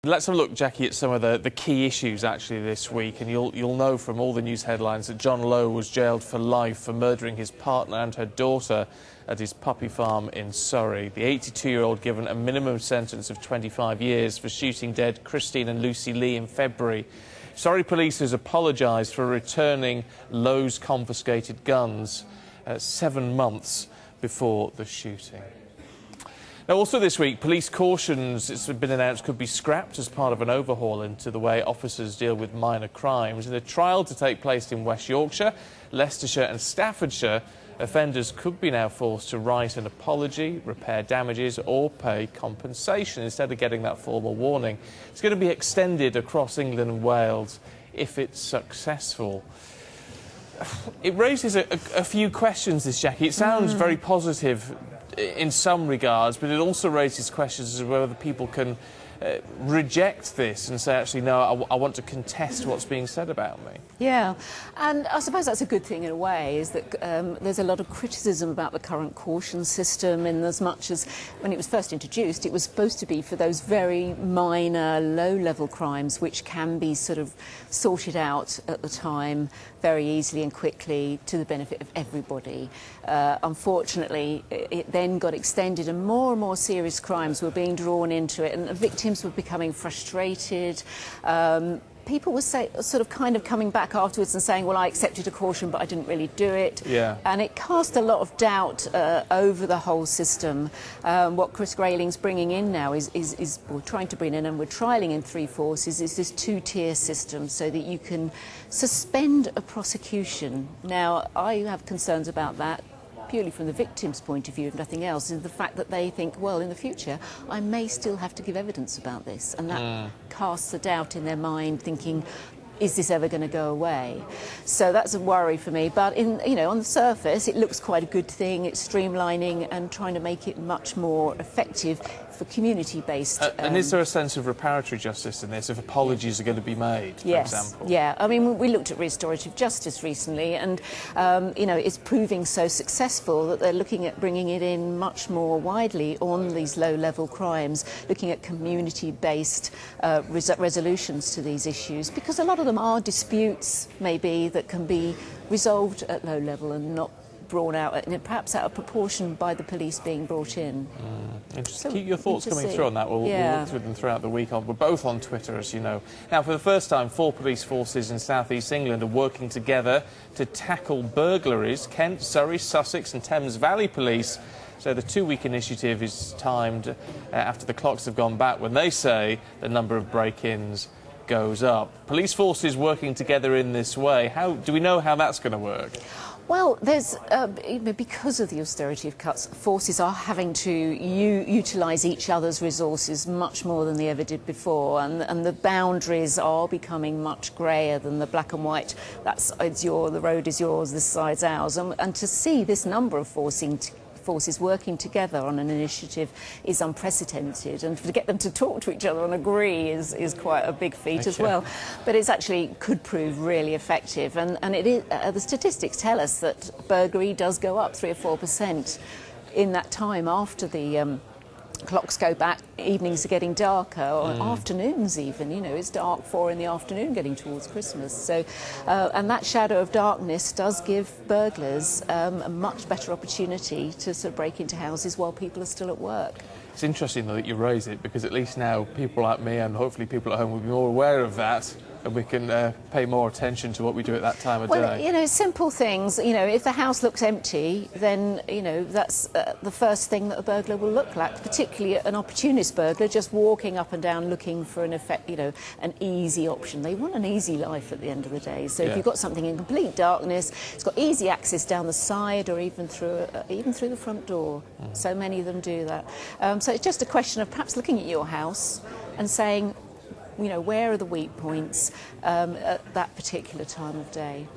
Let's have a look, Jackie, at some of the key issues actually this week, and you'll know from all the news headlines that John Lowe was jailed for life for murdering his partner and her daughter at his puppy farm in Surrey. The 82-year-old given a minimum sentence of 25 years for shooting dead Christine and Lucy Lee in February. Surrey police has apologised for returning Lowe's confiscated guns 7 months before the shooting. Now, also this week, police cautions, it's been announced, could be scrapped as part of an overhaul into the way officers deal with minor crimes. In a trial to take place in West Yorkshire, Leicestershire and Staffordshire, offenders could be now forced to write an apology, repair damages or pay compensation instead of getting that formal warning. It's going to be extended across England and Wales if it's successful. It raises a few questions, this, Jackie. It sounds very positive in some regards, but it also raises questions as to whether people can reject this and say, actually, no, I want to contest what's being said about me. Yeah, and I suppose that's a good thing in a way, is that there's a lot of criticism about the current caution system, in as much as when it was first introduced, it was supposed to be for those very minor, low-level crimes which can be sort of sorted out at the time very easily and quickly to the benefit of everybody. Unfortunately, it then got extended and more serious crimes were being drawn into it, and the victims were becoming frustrated. People were sort of kind of coming back afterwards and saying, well, I accepted a caution, but I didn't really do it. Yeah. And it cast a lot of doubt over the whole system. What Chris Grayling's bringing in now we're trying to bring in, and we're trialling in 3 forces, is this 2-tier system so that you can suspend a prosecution. Now, I have concerns about that, purely from the victim's point of view, if nothing else, is the fact that they think, well, in the future, I may still have to give evidence about this. And that casts a doubt in their mind, thinking, is this ever going to go away? So that's a worry for me. But on the surface, it looks quite a good thing. It's streamlining and trying to make it much more effective for community-based... and is there a sense of reparatory justice in this, if apologies are going to be made, for example? Yeah. I mean, we looked at restorative justice recently, and, it's proving so successful that they're looking at bringing it in much more widely on these low-level crimes, looking at community-based resolutions to these issues, because a lot of them are disputes, maybe, that can be resolved at low level and not brought out, perhaps out of proportion by the police being brought in. Interesting. Keep your thoughts coming through on that. We'll look through them throughout the week. We're both on Twitter, as you know. Now, for the first time, 4 police forces in South East England are working together to tackle burglaries. Kent, Surrey, Sussex and Thames Valley Police. So the 2-week initiative is timed after the clocks have gone back, when they say the number of break-ins goes up. Police forces working together in this way. Do we know how that's going to work? Well, there's because of the austerity of cuts, forces are having to utilise each other's resources much more than they ever did before, and the boundaries are becoming much greyer than the black and white. The road is yours, this side's ours, and to see this number of forces working together on an initiative is unprecedented, and to get them to talk to each other and agree is quite a big feat as well. But it's actually could prove really effective, and it is, the statistics tell us that burglary does go up 3 or 4% in that time after the clocks go back. Evenings are getting darker, or afternoons even, it's dark 4 in the afternoon getting towards Christmas. So, and that shadow of darkness does give burglars a much better opportunity to sort of break into houses while people are still at work. It's interesting, though, that you raise it, because at least now people like me and hopefully people at home will be more aware of that, and we can pay more attention to what we do at that time of day. Well, simple things. If the house looks empty, then, that's the first thing that a burglar will look like, particularly an opportunist burglar just walking up and down looking for an easy option. They want an easy life at the end of the day. So if you've got something in complete darkness, it's got easy access down the side or even through the front door. So many of them do that. So it's just a question of perhaps looking at your house and saying, where are the weak points at that particular time of day?